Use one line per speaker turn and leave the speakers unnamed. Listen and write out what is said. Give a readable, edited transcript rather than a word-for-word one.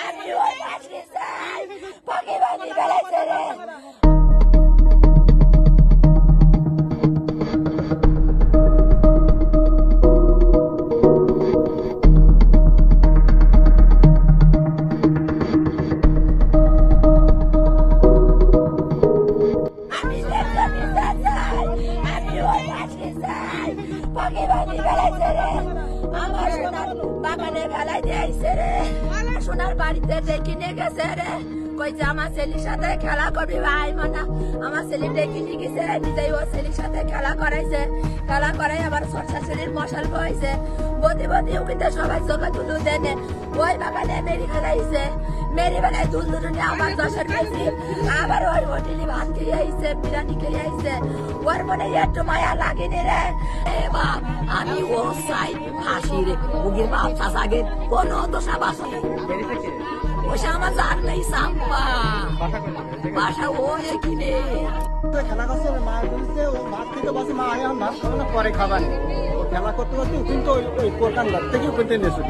আমি ওই মাসকে চাই পাখি বানি বেড়াইছে রে। আমার সোনার বাগানে ফেলাই দিয়েছে রে, সোনার বাড়িতে ডেকে নিয়ে গেছে রে, কইছে আমার ছেলের সাথে খেলা করবি ভাই মানা। আমার ছেলে ডেকে নিয়ে গেছে, নিজেই ও ছেলের সাথে খেলা করাইছে, খেলা করাই আবার সরষা ছেলের মশাল বইছে, বদি বদি ওকে সবাই চোখে তুলু দেনে। ওই বাগানে মেরি ফেলাইছে, মেরি বেলায় দুল দুলুনি আমার 10-এর বেশি, আবার ওই হোটেলে ভাত খেয়ে আইছে, বিরিয়ানি খেয়ে আইছে, ওর মনে একটু মায়া লাগেনি রে। বাপ আমি ও চাই হাসি রে, মুগির বাপ চাষাগে কোনো দোষা বাসা ওসা আমার জান নেই সাম্পা বাসা ও কিনে
খেলা করছে। মা বলছে ও ভাত খেতে বসে, মা এখন ভাত খাবো না, পরে খাবার ও খেলা করতে করতে কিন্তু ওই কোরকান ঘর থেকে ওখান থেকে নেশো